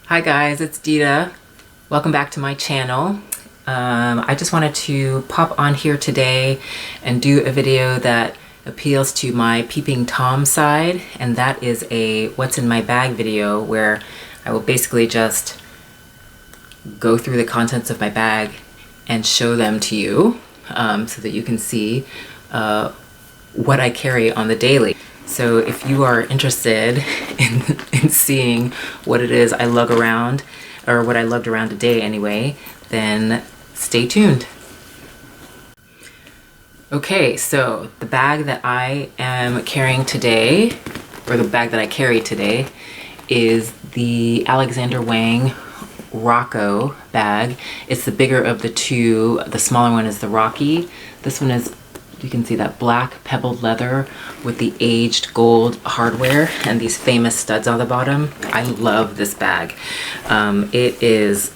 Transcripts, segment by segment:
Hi guys, it's Dita. Welcome back to my channel. I just wanted to pop on here today and do a video that appeals to my peeping Tom side, and that is a what's in my bag video where I will basically just go through the contents of my bag and show them to you so that you can see what I carry on the daily. So if you are interested in seeing what it is I lug around, or what I lugged around today anyway, then stay tuned. Okay, so the bag that I am carrying today, or the bag that I carry today, is the Alexander Wang Rocco bag. It's the bigger of the two. The smaller one is the Rocky. This one is, you can see that black pebbled leather with the aged gold hardware and these famous studs on the bottom. I love this bag. It is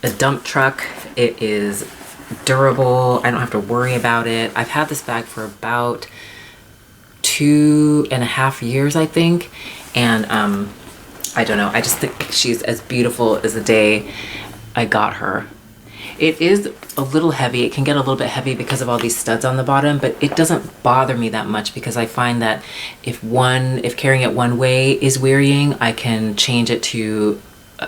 a dump truck. It is durable. I don't have to worry about it. I've had this bag for about 2.5 years, I think. And I don't know, I just think she's as beautiful as the day I got her. It is a little heavy. It can get a little bit heavy because of all these studs on the bottom, but it doesn't bother me that much because I find that if carrying it one way is wearying, I can change it to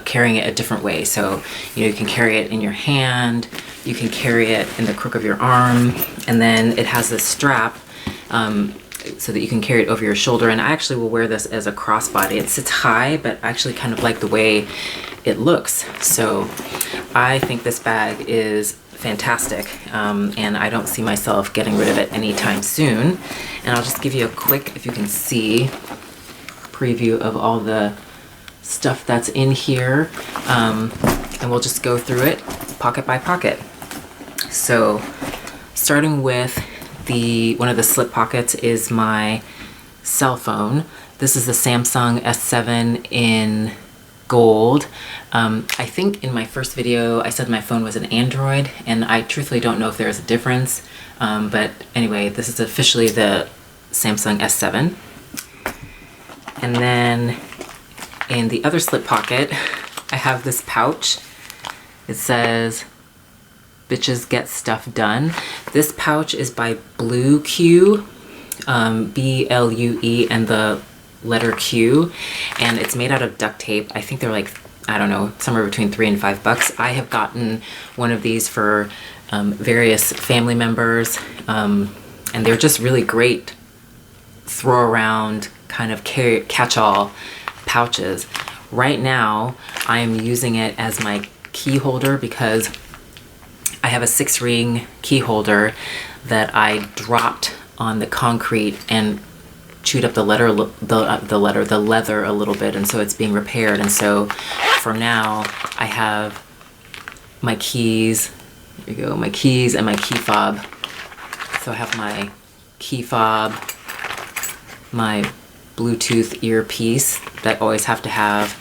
carrying it a different way. So, you can carry it in your hand, you can carry it in the crook of your arm, and then it has this strap so that you can carry it over your shoulder. And I actually will wear this as a crossbody. It sits high, but I actually kind of like the way it looks. So I think this bag is fantastic, and I don't see myself getting rid of it anytime soon. And I'll just give you a quick, if you can see, preview of all the stuff that's in here, and we'll just go through it pocket by pocket. So starting with one of the slip pockets is my cell phone. This is the Samsung S7 in gold. I think in my first video I said my phone was an Android, and I truthfully don't know if there's a difference, but anyway, this is officially the Samsung S7. And then in the other slip pocket I have this pouch. It says "Bitches Get Stuff Done." This pouch is by Blue Q, B-L-U-E, and the letter Q, and it's made out of duct tape. I think they're like, I don't know, somewhere between $3 and $5. I have gotten one of these for various family members, and they're just really great throw around kind of catch-all pouches. Right now I am using it as my key holder because I have a 6-ring key holder that I dropped on the concrete and chewed up the leather a little bit, and so it's being repaired. And so for now I have my keys, there you go, my keys and my key fob. So I have my key fob, my Bluetooth earpiece that I always have to have,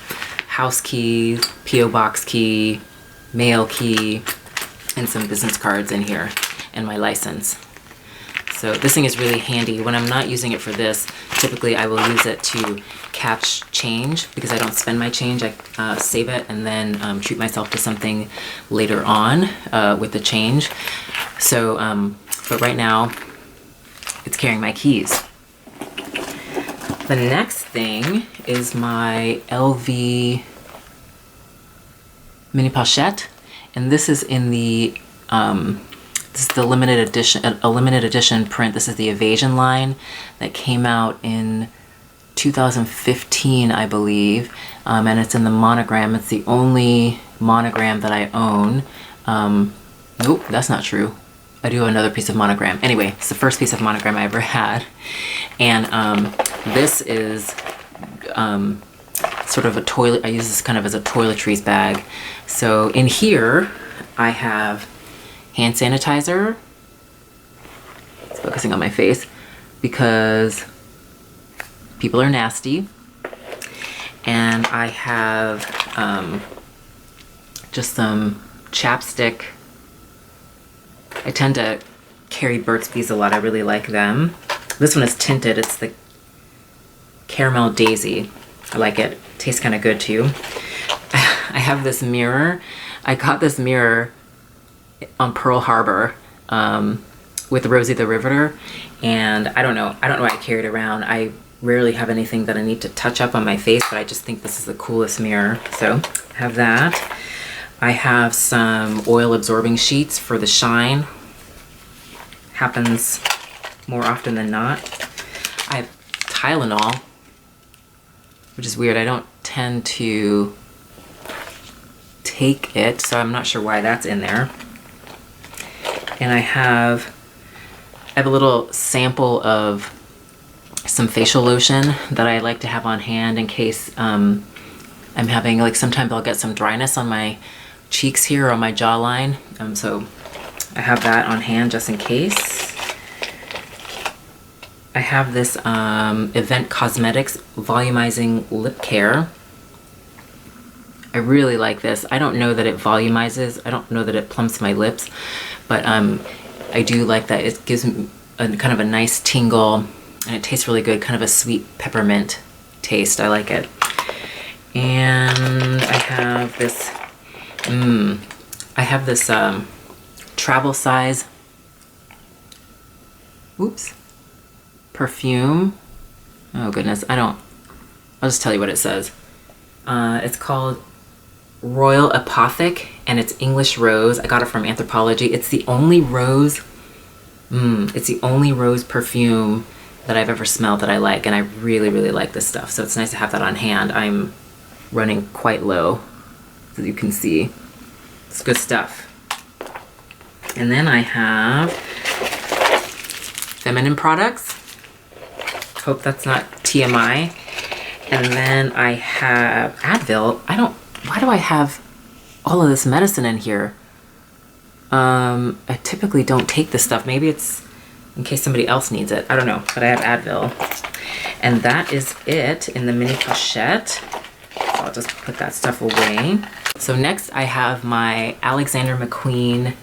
house key, P.O. box key, mail key, and some business cards in here, and my license. So this thing is really handy. When I'm not using it for this, typically I will use it to catch change because I don't spend my change. I save it and then treat myself to something later on with the change. So, but right now it's carrying my keys. The next thing is my LV mini pochette, and this is in the this is the limited edition, a limited edition print. This is the Evasion line that came out in 2015, I believe, and it's in the monogram. It's the only monogram that I own. Nope, that's not true. I do have another piece of monogram. Anyway, it's the first piece of monogram I ever had, and this is sort of a toilet. I use this kind of as a toiletries bag. So in here I have hand sanitizer. It's focusing on my face because people are nasty. And I have just some chapstick. I tend to carry Burt's Bees a lot. I really like them. This one is tinted. It's the Caramel Daisy. I like it. Tastes kind of good too. I have this mirror. I got this mirror on Pearl Harbor with Rosie the Riveter, and I don't know why I carry it around. I rarely have anything that I need to touch up on my face, but I just think this is the coolest mirror. So I have that. I have some oil absorbing sheets for the shine. Happens more often than not. I have Tylenol, which is weird. I don't tend to take it, so I'm not sure why that's in there. And I have a little sample of some facial lotion that I like to have on hand in case I'm having, like, sometimes I'll get some dryness on my cheeks here or on my jawline. So I have that on hand just in case. I have this Event Cosmetics Volumizing Lip Care. I really like this. I don't know that it volumizes. I don't know that it plumps my lips, but I do like that it gives me kind of a nice tingle, and it tastes really good, kind of a sweet peppermint taste. I like it. And I have this travel size, perfume. Oh goodness, I'll just tell you what it says. It's called Royal Apothic, and it's English Rose. I got it from Anthropology. It's the only rose, it's the only rose perfume that I've ever smelled that I like, and I really, really like this stuff. So it's nice to have that on hand. I'm running quite low, as you can see. It's good stuff. And then I have feminine products. Hope that's not TMI. And then I have Advil. Why do I have all of this medicine in here? I typically don't take this stuff. Maybe it's in case somebody else needs it. I don't know, but I have Advil. And that is it in the mini pochette. So I'll just put that stuff away. So next I have my Alexander McQueen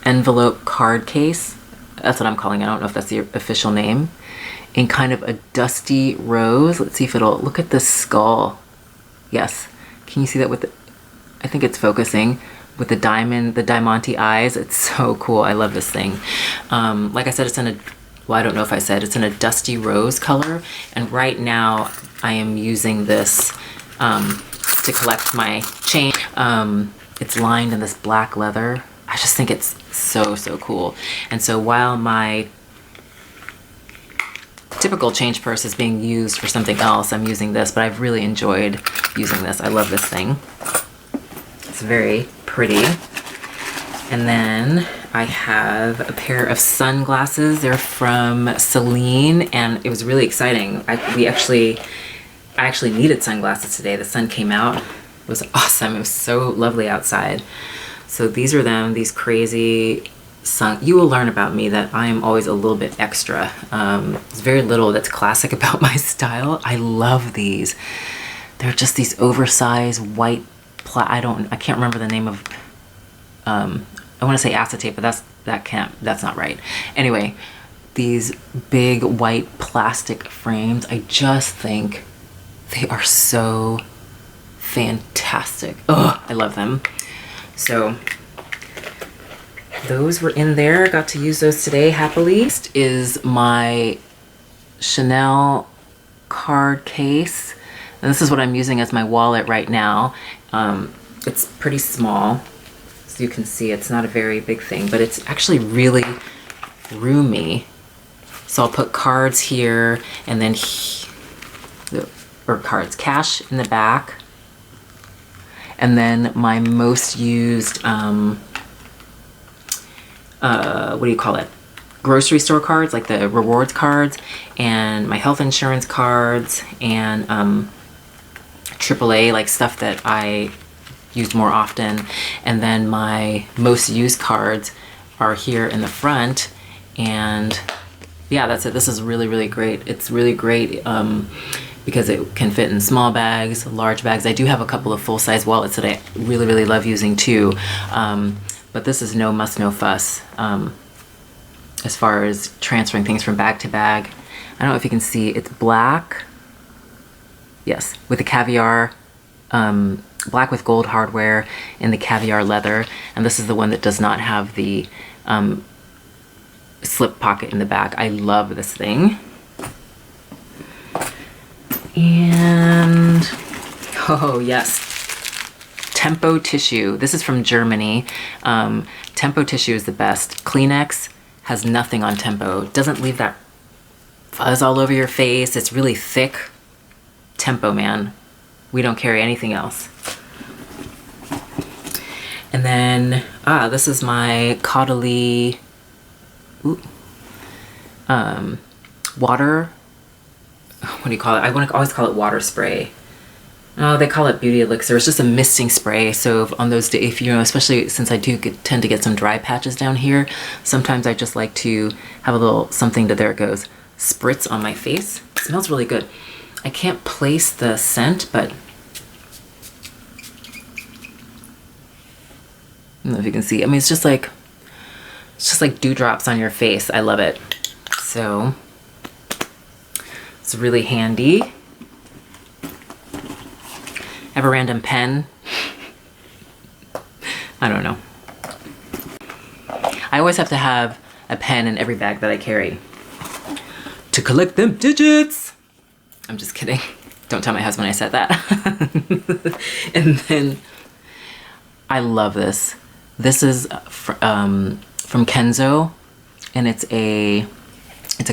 envelope card case. That's what I'm calling it. I don't know if that's the official name. In kind of a dusty rose. Let's see if it'll, look at this skull. Yes. Can you see that with the, I think it's focusing, with the diamond, the diamante eyes. It's so cool. I love this thing. Like I said, it's in a, well, I don't know if I said, it's in a dusty rose color. And right now I am using this to collect my chain. It's lined in this black leather. I just think it's so, so cool. And so while my typical change purse is being used for something else, I'm using this, but I've really enjoyed using this. I love this thing. It's very pretty. And then I have a pair of sunglasses. They're from Celine, and it was really exciting. I actually needed sunglasses today. The sun came out. It was awesome. It was so lovely outside. So these are them, these crazy you will learn about me that I am always a little bit extra. There's very little that's classic about my style. I love these. They're just these oversized white I can't remember the name of, I want to say acetate, but that's not right. Anyway, these big white plastic frames, I just think they are so fantastic. Oh, I love them. So those were in there. Got to use those today happily. Next is my Chanel card case. And this is what I'm using as my wallet right now. It's pretty small, so you can see it's not a very big thing, but it's actually really roomy. So I'll put cards here, and then cards, cash in the back, and then my most used what do you call it, grocery store cards, like the rewards cards, and my health insurance cards, and AAA, like stuff that I use more often. And then my most used cards are here in the front. And yeah, that's it. This is really, really great. It's really great because it can fit in small bags, large bags. I do have a couple of full-size wallets that I really, really love using too. But this is no muss, no fuss as far as transferring things from bag to bag. I don't know if you can see, it's black. Yes, with the caviar black with gold hardware in the caviar leather, and this is the one that does not have the slip pocket in the back. I love this thing. And oh yes, Tempo tissue. This is from Germany. Tempo tissue is the best. Kleenex has nothing on Tempo. Doesn't leave that fuzz all over your face. It's really thick. Tempo, man. We don't carry anything else. And then, this is my Caudalie water. What do you call it? I want to always call it water spray. Oh, they call it beauty elixir. It's just a misting spray. So on those days, if you know, especially since I do tend to get some dry patches down here, sometimes I just like to have a little something to, there it goes, spritz on my face. It smells really good. I can't place the scent, but I don't know if you can see. I mean, it's just like dewdrops on your face. I love it. So it's really handy. I have a random pen. I don't know. I always have to have a pen in every bag that I carry to collect them digits. I'm just kidding. Don't tell my husband I said that. And then I love this. This is from Kenzo, and it's a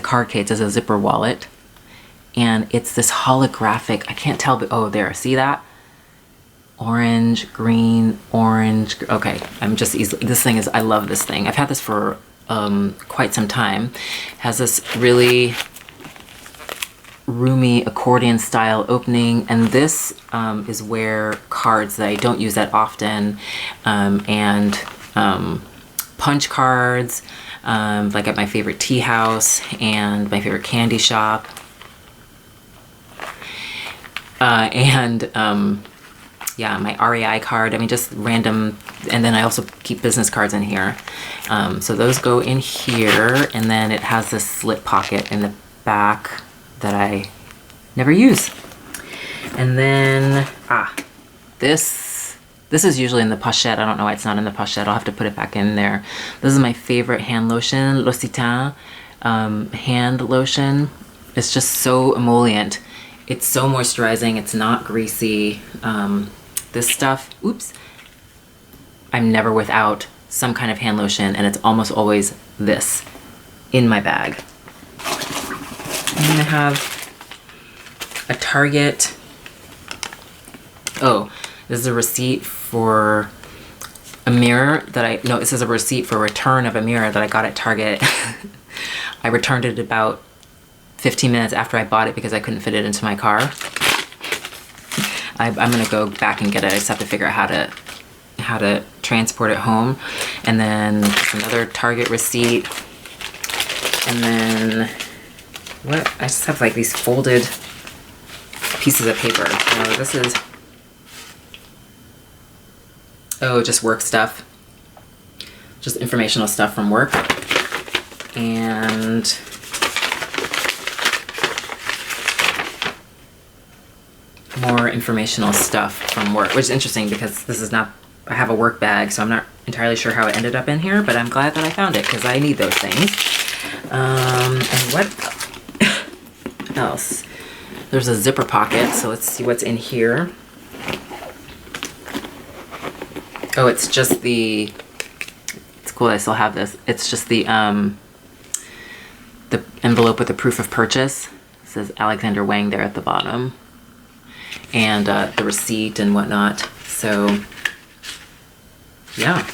card case. It's a zipper wallet, and it's this holographic. I can't tell, but oh, there. See that? Orange, green, orange. Okay, I'm just easily. This thing is. I love this thing. I've had this for quite some time. It has this really roomy accordion style opening, and this is where cards that I don't use that often and punch cards like at my favorite tea house and my favorite candy shop yeah, my REI card. I mean, just random. And then I also keep business cards in here, so those go in here, and then it has this slip pocket in the back that I never use. And then this is usually in the pochette. I don't know why it's not in the pochette. I'll have to put it back in there. This is my favorite hand lotion, L'Occitane hand lotion. It's just so emollient. It's so moisturizing. It's not greasy. This stuff, oops, I'm never without some kind of hand lotion, and it's almost always this in my bag. I'm gonna have a Target. Oh, this is a receipt for a mirror that this is a receipt for return of a mirror that I got at Target. I returned it about 15 minutes after I bought it because I couldn't fit it into my car. I'm gonna go back and get it. I just have to figure out how to transport it home. And then another Target receipt. And then what? I just have like these folded pieces of paper. No, this is, oh, just work stuff. Just informational stuff from work. And more informational stuff from work, which is interesting because this is not, I have a work bag, so I'm not entirely sure how it ended up in here, but I'm glad that I found it because I need those things. And what else? There's a zipper pocket, so let's see what's in here. Oh, it's just the, it's cool I still have this. It's just the envelope with the proof of purchase. It says Alexander Wang there at the bottom. And the receipt and whatnot. So yeah,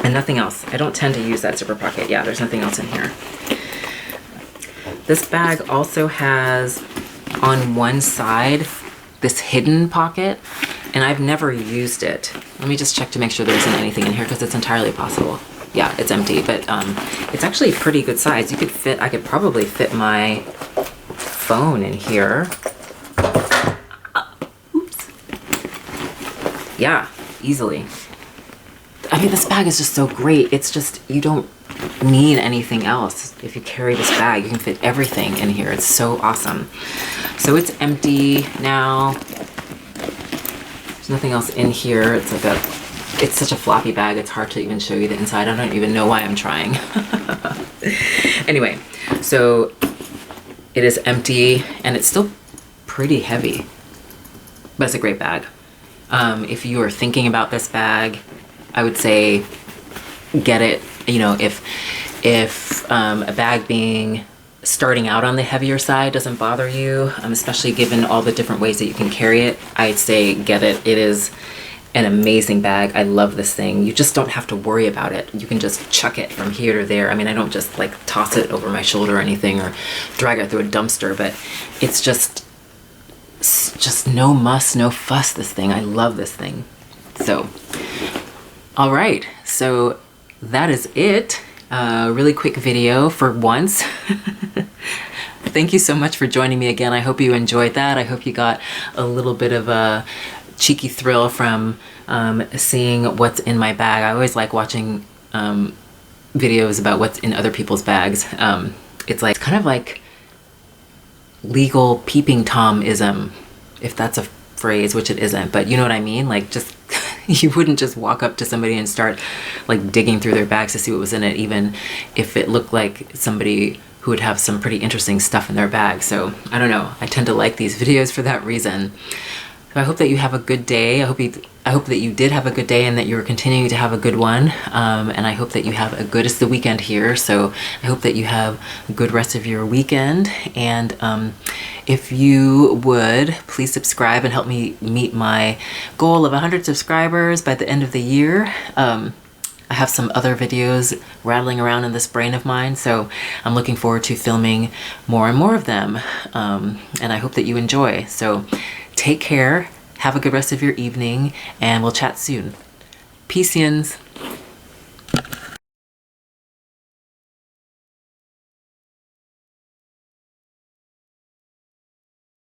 and nothing else. I don't tend to use that zipper pocket. Yeah, there's nothing else in here. This bag also has on one side this hidden pocket, and I've never used it. Let me just check to make sure there isn't anything in here because it's entirely possible. Yeah, it's empty, but it's actually a pretty good size. You could fit, I could probably fit my phone in here. Yeah, easily. I mean, this bag is just so great. It's just, you don't need anything else. If you carry this bag, you can fit everything in here. It's so awesome. So it's empty now. There's nothing else in here. It's like it's such a floppy bag, it's hard to even show you the inside. I don't even know why I'm trying. Anyway, so it is empty and it's still pretty heavy, but it's a great bag. If you are thinking about this bag, I would say get it. You know, if a bag being starting out on the heavier side doesn't bother you, especially given all the different ways that you can carry it, I'd say get it. It is an amazing bag. I love this thing. You just don't have to worry about it. You can just chuck it from here to there. I mean, I don't just like toss it over my shoulder or anything or drag it through a dumpster, but it's just no muss, no fuss, this thing. I love this thing. So, all right. So that is it. Really quick video for once. Thank you so much for joining me again. I hope you enjoyed that. I hope you got a little bit of a cheeky thrill from seeing what's in my bag. I always like watching videos about what's in other people's bags. It's like kind of like legal peeping Tom-ism, if that's a phrase, which it isn't, but you know what I mean? Like, just you wouldn't just walk up to somebody and start like digging through their bags to see what was in it, even if it looked like somebody who would have some pretty interesting stuff in their bag. So I don't know, I tend to like these videos for that reason. So I hope that you have a good day. I hope that you did have a good day and that you're continuing to have a good one. And I hope that you have a good, it's the weekend here, so I hope that you have a good rest of your weekend. And if you would, please subscribe and help me meet my goal of 100 subscribers by the end of the year. I have some other videos rattling around in this brain of mine, so I'm looking forward to filming more and more of them. And I hope that you enjoy. So take care, have a good rest of your evening, and we'll chat soon. Peace-ians.